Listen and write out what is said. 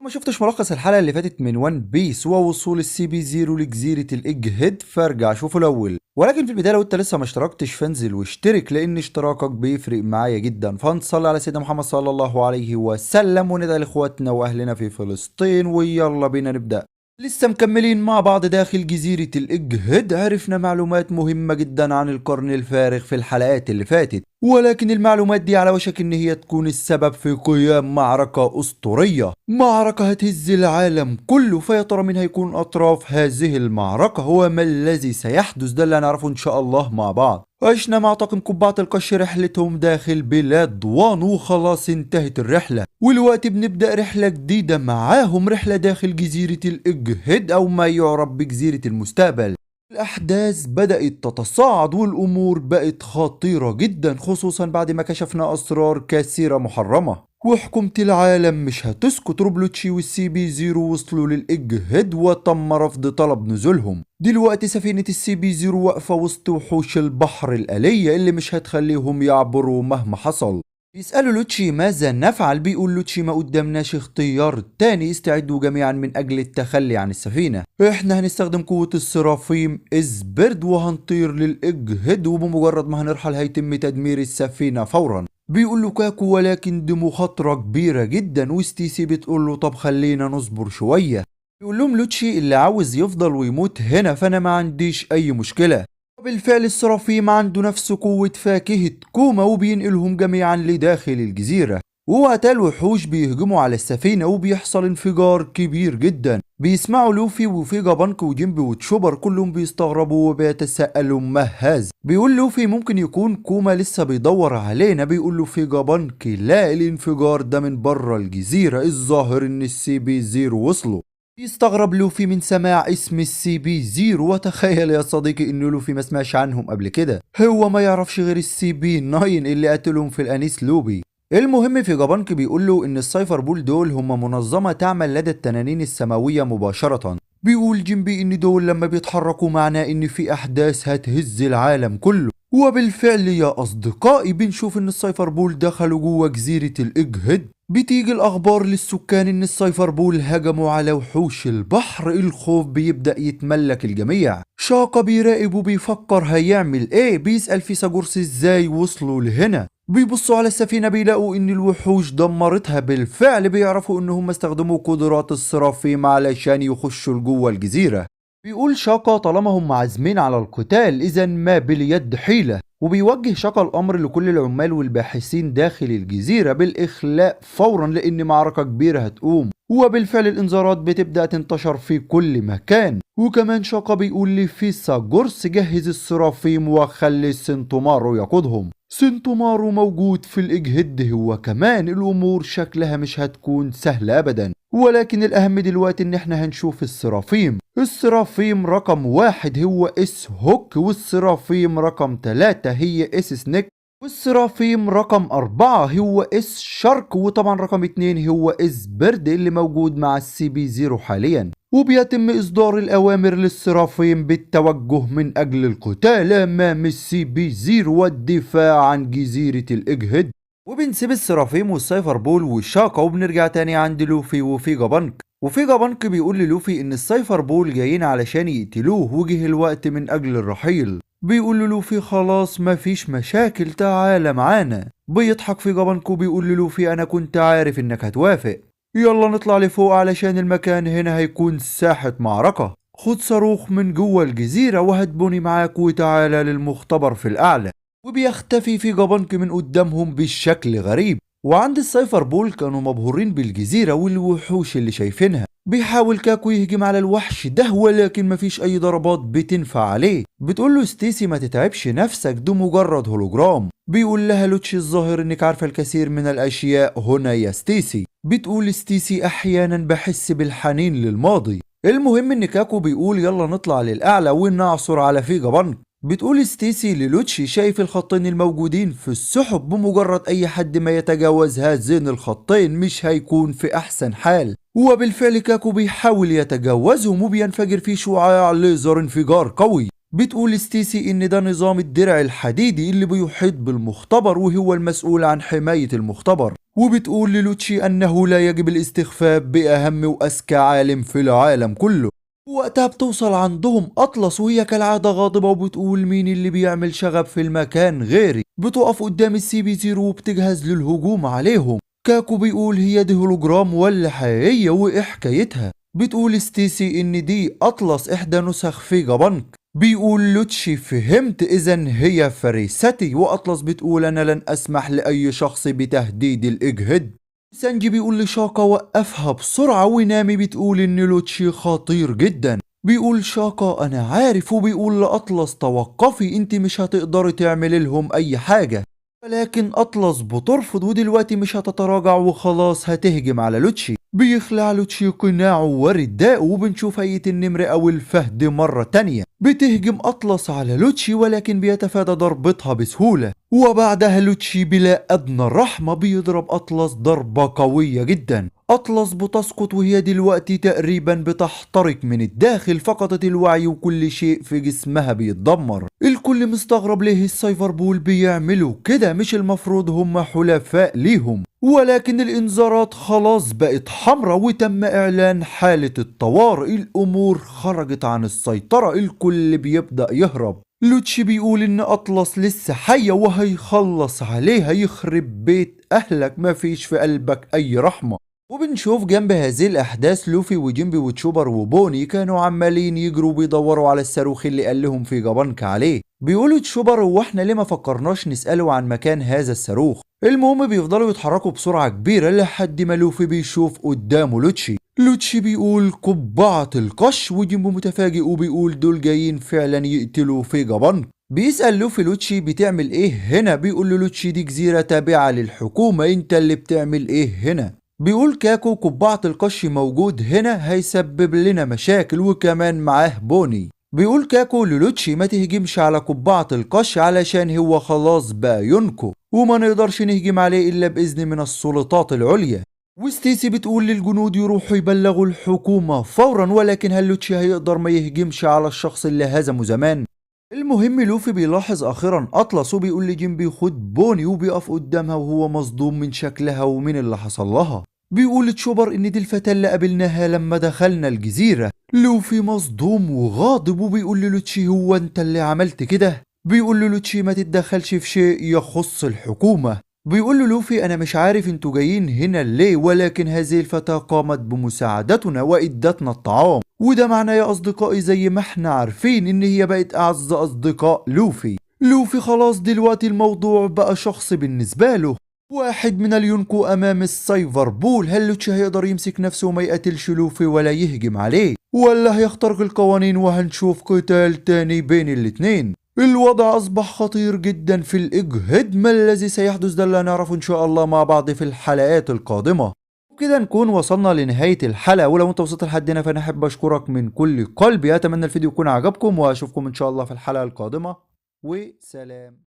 ما شفتش ملخص الحلقة اللي فاتت من وان بيس ووصول السي بي زيرو لجزيرة الايج هيد، فارجع شوفه الأول. ولكن في البداية لو انت لسه ما اشتركتش فانزل واشترك، لأن اشتراكك بيفرق معايا جدا. فنصلي على سيدنا محمد صلى الله عليه وسلم وندعي لإخواتنا وأهلنا في فلسطين، ويلا بينا نبدأ. لسه مكملين مع بعض داخل جزيرة الايج هيد. عرفنا معلومات مهمة جدا عن القرن الفارغ في الحلقات اللي فاتت، ولكن المعلومات دي على وشك ان هي تكون السبب في قيام معركة اسطورية، معركة هتهز العالم كله. فيا ترى مين هيكون اطراف هذه المعركة؟ وما الذي سيحدث؟ ده اللي هنعرفه ان شاء الله مع بعض. عشنا مع طاقم قبعة القش رحلتهم داخل بلاد ضوان، وخلاص انتهت الرحلة، والوقت بنبدأ رحلة جديدة معاهم، رحلة داخل جزيرة الايج هيد او ما يعرف بجزيرة المستقبل. الأحداث بدأت تتصاعد والأمور بقت خطيرة جدا، خصوصا بعد ما كشفنا أسرار كثيرة محرمة، وحكومة العالم مش هتسكت. روبلوتشي والسي بي زيرو وصلوا للإيج هيد وتم رفض طلب نزولهم. دلوقتي سفينة السي بي زيرو واقفة وسط وحوش البحر الآلية اللي مش هتخليهم يعبروا مهما حصل. بيسألوا لوتشي ماذا نفعل؟ بيقول لوتشي ما قدامناش اختيار تاني، استعدوا جميعا من أجل التخلي عن السفينة. احنا هنستخدم قوة السرافيم إزبرد وهنطير للإيج هيد، وبمجرد ما هنرحل هيتم تدمير السفينة فورا. بيقول له كاكو ولكن دي مخاطرة كبيرة جدا، وستيسي بتقول له طب خلينا نصبر شوية. بيقول لهم لوتشي اللي عاوز يفضل ويموت هنا فأنا ما عنديش أي مشكلة. بالفعل السرافيم عنده نفس قوة فاكهة كوما، وبينقلهم جميعا لداخل الجزيرة. ووقتها الوحوش بيهجموا على السفينة وبيحصل انفجار كبير جدا. بيسمعوا لوفي وفيجا بانك وجيمبي وتشوبر كلهم بيستغربوا وبيتساءلوا ما هذا. بيقول لوفي ممكن يكون كوما لسه بيدور علينا. بيقول له فيجا بانك لا، الانفجار ده من بره الجزيرة، الظاهر ان السي بي زيرو وصلوا. بيستغرب لوفي من سماع اسم السي بي زيرو، وتخيل يا صديقي ان لوفي ما سمعش عنهم قبل كده، هو ما يعرفش غير السي بي 9 اللي قتلهم في الانيس لوبي. المهم في جابانك بيقول له ان السايفر بول دول هم منظمة تعمل لدى التنانين السماوية مباشرة. بيقول جيمبي ان دول لما بيتحركوا معناه ان في احداث هتهز العالم كله. وبالفعل يا اصدقائي بنشوف ان السايفر بول دخلوا جوه جزيرة الايج هيد. بتيجي الاخبار للسكان ان السايفر بول هجموا على وحوش البحر. الخوف بيبدأ يتملك الجميع. شاقة بيراقب وبيفكر هيعمل ايه. بيسأل فيثاغورس ازاي وصلوا لهنا. بيبصوا على السفينة بيلاقوا ان الوحوش دمرتها بالفعل. بيعرفوا انهم استخدموا قدرات السرافيم علشان يخشوا لجوه الجزيرة. بيقول شاقة طالما هم عازمين على القتال اذا ما باليد حيلة. وبيوجه شاقة الامر لكل العمال والباحثين داخل الجزيرة بالاخلاء فورا لان معركة كبيرة هتقوم. وبالفعل الانذارات بتبدأ تنتشر في كل مكان. وكمان شاقة بيقول لفيثاغورس جهز السرافيم وخلي سنتومارو يقودهم. سنتومارو موجود في الايج هيد هو كمان. الامور شكلها مش هتكون سهلة ابدا، ولكن الاهم دلوقتي ان احنا هنشوف السرافيم. السرافيم رقم 1 هو اس هوك، والسرافيم رقم 3 هي اس سنيك، والسرافيم رقم 4 هو اس شارك، وطبعا رقم 2 هو اس برد اللي موجود مع السي بي زيرو حاليا. وبيتم إصدار الأوامر للسرافيم بالتوجه من أجل القتال أمام السي بي زيرو والدفاع عن جزيرة الإيج هيد. وبنسيب السرافيم والسايفر بول والشاقة وبنرجع تاني عند لوفي وفيجا بانك. وفيجا بانك بيقول للوفي إن السايفر بول جايين علشان يقتلوه وجه الوقت من أجل الرحيل. بيقول للوفي خلاص مفيش مشاكل تعالى معانا. بيضحك فيجا بانك وبيقول للوفي أنا كنت عارف إنك هتوافق، يلا نطلع لفوق علشان المكان هنا هيكون ساحة معركة. خد صاروخ من جوه الجزيرة وهتبوني معاك وتعالى للمختبر في الأعلى. وبيختفي في جابانك من قدامهم بالشكل غريب. وعند السايفر بول كانوا مبهورين بالجزيرة والوحوش اللي شايفينها. بيحاول كاكو يهجم على الوحش ده ولكن مفيش أي ضربات بتنفع عليه. بتقول له ستيسي ما تتعبش نفسك ده مجرد هولوجرام. بيقول لها لوتشي الظاهر انك عارفة الكثير من الأشياء هنا يا ستيسي. بتقول ستيسي احيانا بحس بالحنين للماضي. المهم ان كاكو بيقول يلا نطلع للأعلى ونعثر على فيجا بانك. بتقول ستيسي للوتشي شايف الخطين الموجودين في السحب، بمجرد اي حد ما يتجاوز هذين الخطين مش هيكون في احسن حال. وبالفعل كاكو بيحاول يتجاوزهم وبينفجر فيه شعاع ليزر انفجار قوي. بتقول ستيسي إن ده نظام الدرع الحديدي اللي بيحيط بالمختبر وهو المسؤول عن حماية المختبر، وبتقول للوتشي أنه لا يجب الاستخفاف بأهم وأذكى عالم في العالم كله. وقتها بتوصل عندهم أطلس وهي كالعادة غاضبة وبتقول مين اللي بيعمل شغب في المكان غيري. بتقف قدام السي بي زيرو وبتجهز للهجوم عليهم. كاكو بيقول هي دي هولوجرام ولا حقيقية وإيه حكايتها. بتقول ستيسي إن دي أطلس إحدى نسخ فيجا بانك. بيقول لوتشي فهمت إذن هي فريستي. وأطلس بتقول أنا لن أسمح لأي شخص بتهديد الإجهاد. سانجي بيقول لشاكا وقفها بسرعة. ونامي بتقول إن لوتشي خطير جدا. بيقول شاكا أنا عارف. وبيقول لأطلس توقفي انت مش هتقدري تعملي لهم أي حاجة. ولكن أطلس بترفض ودلوقتي مش هتتراجع وخلاص هتهجم على لوتشي. بيخلع لوتشي قناعه ورداءه وبنشوف هيئة النمر أو الفهد مرة تانية. بتهجم أطلس على لوتشي ولكن بيتفادى ضربتها بسهولة. وبعدها لوتشي بلا أدنى رحمة بيضرب أطلس ضربة قوية جدا. أطلس بتسقط وهي دلوقتي تقريبا بتحترق من الداخل. فقدت الوعي وكل شيء في جسمها بيتدمر. الكل مستغرب ليه السايفر بول بيعملوا كده، مش المفروض هم حلفاء ليهم. ولكن الانذارات خلاص بقت حمراء وتم اعلان حالة الطوارئ. الامور خرجت عن السيطرة. الكل بيبدأ يهرب. لوتشي بيقول ان اطلس لسه حية وهيخلص عليها. يخرب بيت اهلك، مفيش في قلبك اي رحمة. وبنشوف جنب هذه الأحداث لوفي وجيمبي وتشوبر وبوني كانوا عمالين يجروا بيدوروا على الصاروخ اللي قال لهم فيجا بانك عليه. بيقولوا تشوبر هو احنا ليه ما فكرناش نسأله عن مكان هذا الصاروخ. المهم بيفضلوا يتحركوا بسرعة كبيرة لحد ما لوفي بيشوف قدامه لوتشي. لوتشي بيقول قبعة القش. وجيمبي متفاجئ وبيقول دول جايين فعلا يقتلوا فيجا بانك. بيسأل لوفي لوتشي بتعمل ايه هنا. بيقول له لوتشي دي جزيرة تابعة للحكومة، انت اللي بتعمل ايه هنا. بيقول كاكو قبعة القش موجود هنا هيسبب لنا مشاكل وكمان معاه بوني. بيقول كاكو للوتشي ما تهجمش على قبعة القش علشان هو خلاص بقى يونكو وما نقدرش نهجم عليه إلا بإذن من السلطات العليا. وستيسي بتقول للجنود يروحوا يبلغوا الحكومة فورا. ولكن هل لوتشي هيقدر ما يهجمش على الشخص اللي هزمه زمان؟ المهم لوفي بيلاحظ اخيرا اطلس وبيقول لجيمبي خد بوني. وبيقف قدامها وهو مصدوم من شكلها ومن اللي حصل لها. بيقول تشوبر ان دي الفتاة اللي قابلناها لما دخلنا الجزيرة. لوفي مصدوم وغاضب وبيقول للوتشي هو انت اللي عملت كده. بيقول لوتشي ما تتدخلش في شيء يخص الحكومة. بيقول له لوفي انا مش عارف انتوا جايين هنا ليه، ولكن هذه الفتاة قامت بمساعدتنا وادتنا الطعام. وده معناه يا اصدقائي زي ما احنا عارفين ان هي بقت اعز اصدقاء لوفي. لوفي خلاص دلوقتي الموضوع بقى شخصي بالنسبة له. واحد من اليونكو امام السايفر بول. هل لوتشي هيقدر يمسك نفسه وما يقتلش لوفي ولا يهجم عليه، ولا هيخترق القوانين وهنشوف قتال تاني بين الاتنين؟ الوضع أصبح خطير جدا في الإجهاد. ما الذي سيحدث ده اللي هنعرفه إن شاء الله مع بعض في الحلقات القادمة. وكده نكون وصلنا لنهاية الحلقة. ولو انت وصلت لحد هنا فأنا أحب أشكرك من كل قلبي. أتمنى الفيديو يكون عجبكم وأشوفكم إن شاء الله في الحلقة القادمة. وسلام.